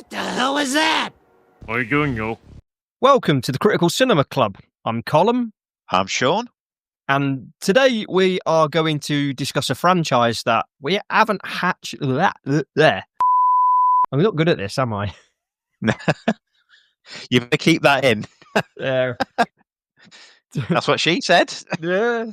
The hell was that? I don't know. Welcome to the Critical Cinema Club. I'm Colm. I'm Sean. And today we are going to discuss a franchise that we haven't hatched. There. I'm not good at this, am I? You better keep that in. Yeah. That's what she said. Yeah.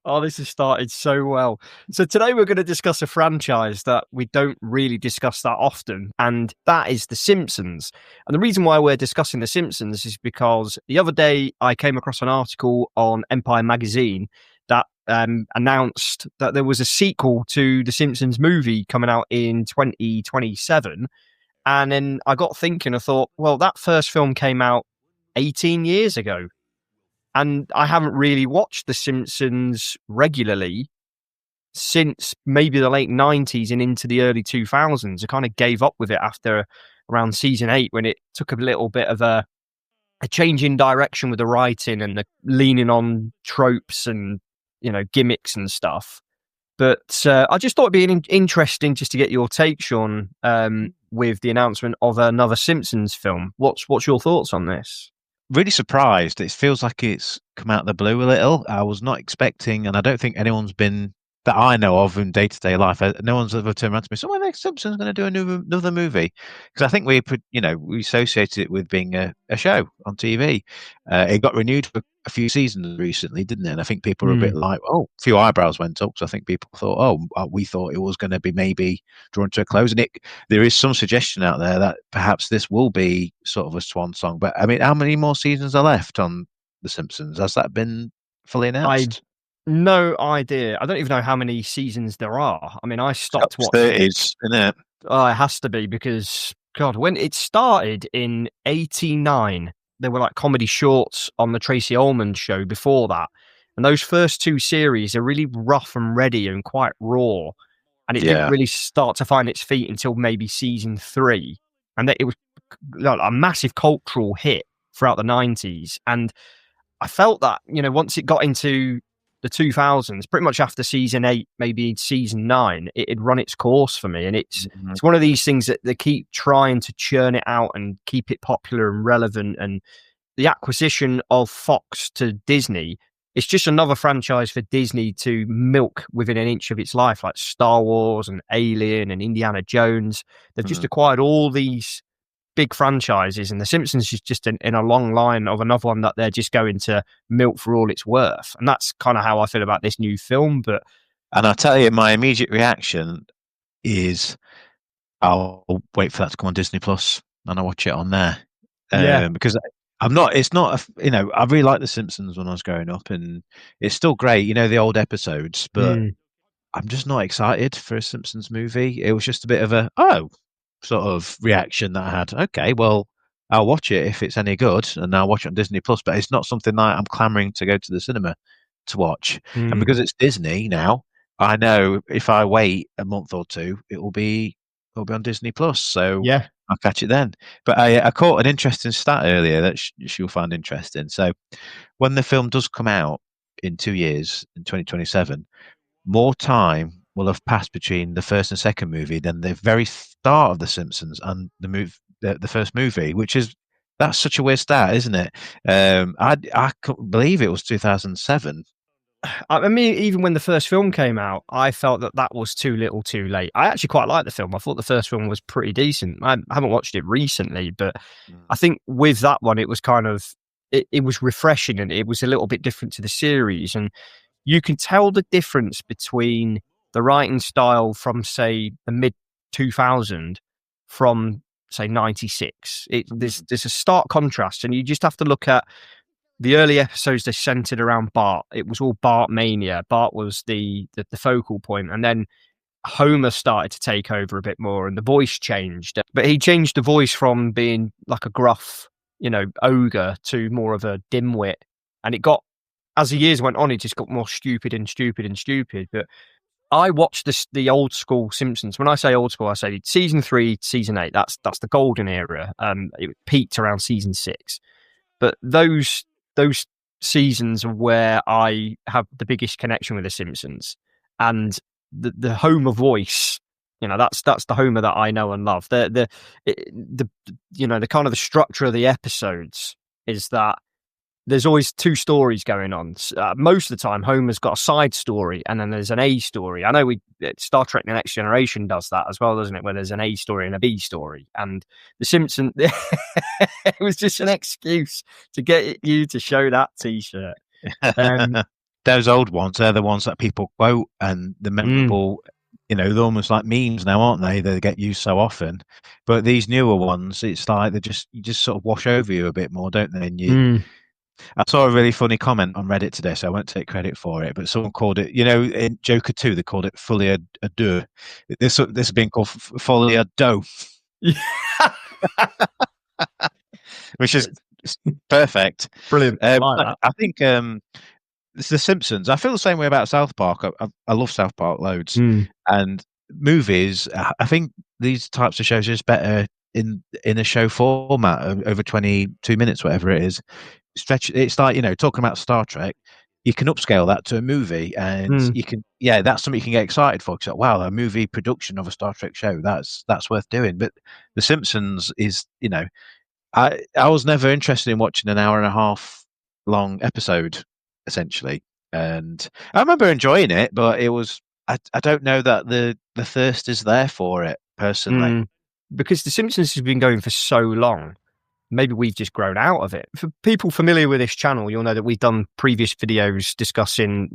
Oh, this has started so well. So today we're going to discuss a franchise that we don't really discuss that often, and that is The Simpsons. And the reason why we're discussing The Simpsons is because the other day I came across an article on Empire magazine that announced that there was a sequel to The Simpsons movie coming out in 2027. And then I got thinking, I thought, well, that first film came out 18 years ago. And I haven't really watched The Simpsons regularly since maybe the late 90s and into the early 2000s. I kind of gave up with it after around season 8 when it took a little bit of a change in direction with the writing and the leaning on tropes and, you know, gimmicks and stuff. But I just thought it'd be interesting just to get your take, Sean, with the announcement of another Simpsons film. What's your thoughts on this? Really surprised. It feels like it's come out of the blue a little. I was not expecting, and I don't think anyone's been, that I know of in day-to-day life, no one's ever turned around to me, so when are Simpsons going to do another movie? Because I think we associated it with being a show on TV. It got renewed for a few seasons recently, didn't it? And I think people were a bit like, a few eyebrows went up. So I think people thought, we thought it was going to be maybe drawn to a close. And there is some suggestion out there that perhaps this will be sort of a swan song. But I mean, how many more seasons are left on The Simpsons? Has that been fully announced? No idea. I don't even know how many seasons there are. I mean, I stopped watching. 30s, isn't it? Oh, it has to be because, God, when it started in 89, there were like comedy shorts on the Tracey Ullman Show before that. And those first two series are really rough and ready and quite raw. And it didn't really start to find its feet until maybe season 3. And it was a massive cultural hit throughout the 90s. And I felt that, you know, once it got into the 2000s, pretty much after season 8, maybe season 9, it had run its course for me. And it's one of these things that they keep trying to churn it out and keep it popular and relevant. And the acquisition of Fox to Disney, it's just another franchise for Disney to milk within an inch of its life, like Star Wars and Alien and Indiana Jones. They've just acquired all these big franchises, and The Simpsons is just in a long line of another one that they're just going to milk for all it's worth. And that's kind of how I feel about this new film. And I'll tell you, my immediate reaction is I'll wait for that to come on Disney Plus and I'll watch it on there. Because I really liked The Simpsons when I was growing up, and it's still great, you know, the old episodes, but I'm just not excited for a Simpsons movie. It was just a bit of a sort of reaction that I had. Okay, well, I'll watch it if it's any good, and I'll watch it on Disney Plus. But it's not something that I'm clamoring to go to the cinema to watch. And because it's Disney now, I know if I wait a month or two, it'll be on Disney Plus. So I'll catch it then. But I caught an interesting stat earlier that she'll find interesting. So when the film does come out in 2 years, in 2027, more time will have passed between the first and second movie than the very start of The Simpsons and the first movie, that's such a weird stat, isn't it? I couldn't believe it was 2007. I mean, even when the first film came out, I felt that was too little too late. I actually quite liked the film. I thought the first film was pretty decent. I haven't watched it recently, but I think with that one, it was kind of, it was refreshing, and it was a little bit different to the series. And you can tell the difference between the writing style from, say, the mid 2000 from, say, 96. There's a stark contrast, and you just have to look at the early episodes. They centered around Bart. It was all Bart mania. Bart was the focal point, and then Homer started to take over a bit more, and the voice changed. But he changed the voice from being like a gruff, you know, ogre to more of a dimwit, and it got, as the years went on, it just got more stupid and stupid and stupid. But I watched the old school Simpsons. When I say old school, I say season 3, season 8. That's the golden era. It peaked around season 6. But those seasons are where I have the biggest connection with The Simpsons. And the Homer voice That's the Homer that I know and love. The kind of the structure of the episodes is that there's always two stories going on. Most of the time, Homer's got a side story, and then there's an A story. I know Star Trek: The Next Generation does that as well, doesn't it? Where there's an A story and a B story. And The Simpsons, it was just an excuse to get you to show that T-shirt. Those old ones, they're the ones that people quote, and the memorable. They're almost like memes now, aren't they? They get used so often. But these newer ones, it's like you just sort of wash over you a bit more, don't they? And I saw a really funny comment on Reddit today, so I won't take credit for it. But someone called it, in Joker 2, they called it Folie à deux. This has been called Folie à deux, which is perfect. Brilliant. I think it's The Simpsons. I feel the same way about South Park. I love South Park loads, and movies. I think these types of shows are just better in a show format over 22 minutes, whatever it is. It's like talking about Star Trek, you can upscale that to a movie, and you can that's something you can get excited for, because wow, a movie production of a Star Trek show, that's worth doing. But The Simpsons is I was never interested in watching an hour and a half long episode, essentially, and I remember enjoying it, but it was I don't know that the thirst is there for it personally, because The Simpsons has been going for so long. Maybe we've just grown out of it. For people familiar with this channel, you'll know that we've done previous videos discussing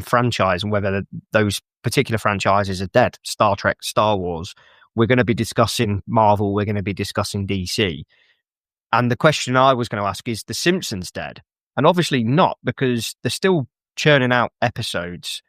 franchise and whether those particular franchises are dead. Star Trek, Star Wars. We're going to be discussing Marvel. We're going to be discussing DC. And the question I was going to ask is, The Simpsons dead? And obviously not, because they're still churning out episodes.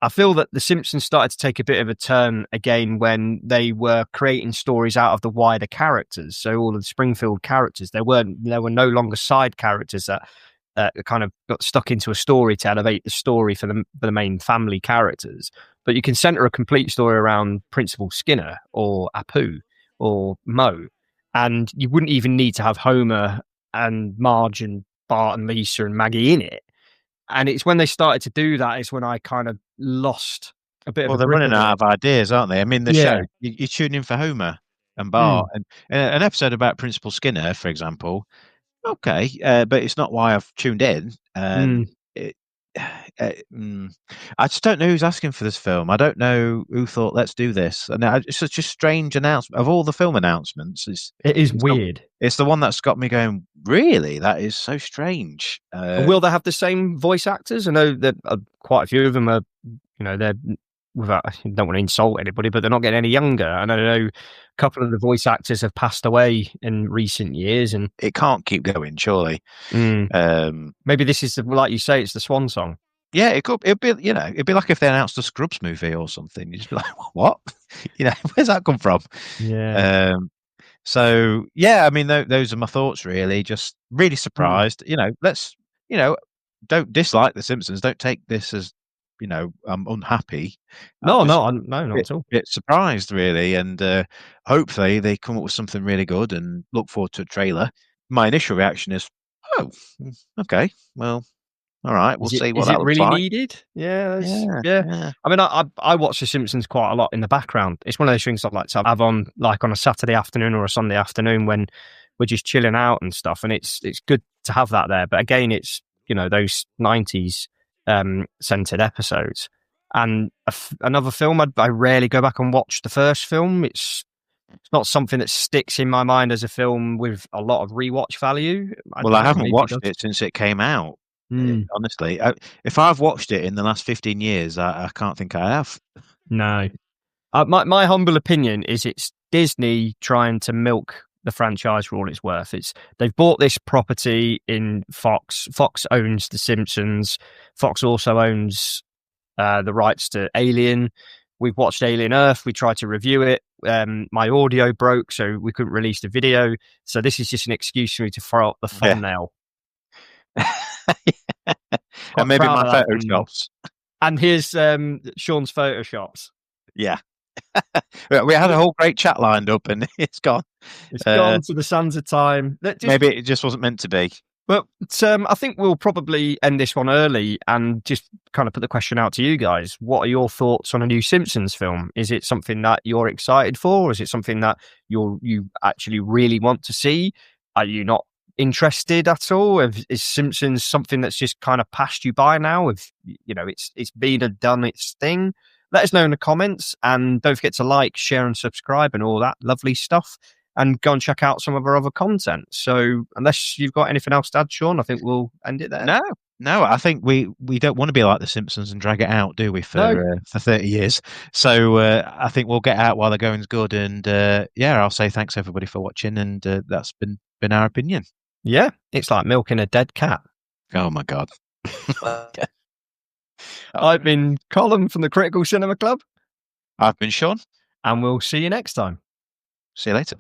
I feel that The Simpsons started to take a bit of a turn again when they were creating stories out of the wider characters. So all of the Springfield characters, there were no longer side characters that kind of got stuck into a story to elevate the story for the main family characters. But you can center a complete story around Principal Skinner or Apu or Moe, and you wouldn't even need to have Homer and Marge and Bart and Lisa and Maggie in it. And it's when they started to do that is when I kind of lost a bit of. Well, they're running out of ideas, aren't they? I mean, the show, you tune in for Homer and Bart, and an episode about Principal Skinner, for example. Okay, but it's not why I've tuned in. And I just don't know who's asking for this film. I don't know who thought, let's do this. And it's such a strange announcement. Of all the film announcements, it is weird. It's the one that's got me going, really? That is so strange. Will they have the same voice actors? I know that quite a few of them are, they're, without, I don't want to insult anybody, but they're not getting any younger. And I know a couple of the voice actors have passed away in recent years, and it can't keep going, surely. Maybe this is, like you say, it's the swan song. Yeah, it could. It'd be like if they announced a Scrubs movie or something. You'd just be like, what? Where's that come from? Yeah. So yeah, I mean, those are my thoughts. Really, just really surprised. Don't dislike The Simpsons. Don't take this as I'm unhappy. No, not at all. Bit surprised, really, and hopefully they come up with something really good. And look forward to a trailer. My initial reaction is, oh, okay, well. All right, we'll see what that looks like. Is it really needed? Yeah. I mean, I watch The Simpsons quite a lot in the background. It's one of those things I'd like to have on, like on a Saturday afternoon or a Sunday afternoon when we're just chilling out and stuff. And it's good to have that there. But again, it's those 90s centered episodes. And another film, I rarely go back and watch the first film. It's not something that sticks in my mind as a film with a lot of rewatch value. I haven't watched it since it came out. Honestly, if I've watched it in the last 15 years, I can't think I have. No. My humble opinion is it's Disney trying to milk the franchise for all it's worth. They've bought this property in Fox. Fox owns The Simpsons. Fox also owns the rights to Alien. We've watched Alien Earth. We tried to review it. My audio broke, so we couldn't release the video. So this is just an excuse for me to throw up the thumbnail. And maybe my photoshops. And here's Sean's photoshops. Yeah. We had a whole great chat lined up and it's gone. It's gone to the sands of time. Maybe it just wasn't meant to be. But I think we'll probably end this one early and just kind of put the question out to you guys. What are your thoughts on a new Simpsons film? Is it something that you're excited for? Or is it something that you actually really want to see? Are you not interested at all? Is Simpsons something that's just kind of passed you by now? If it's been and done its thing. Let us know in the comments, and don't forget to like, share, and subscribe, and all that lovely stuff. And go and check out some of our other content. So, unless you've got anything else to add, Sean, I think we'll end it there. No, I think we don't want to be like The Simpsons and drag it out, do we, for 30 years? So I think we'll get out while the going's good. And I'll say thanks everybody for watching, and that's been our opinion. Yeah, it's like milking a dead cat. Oh my God. I've been Colm from the Critical Cinema Club. I've been Sean. And we'll see you next time. See you later.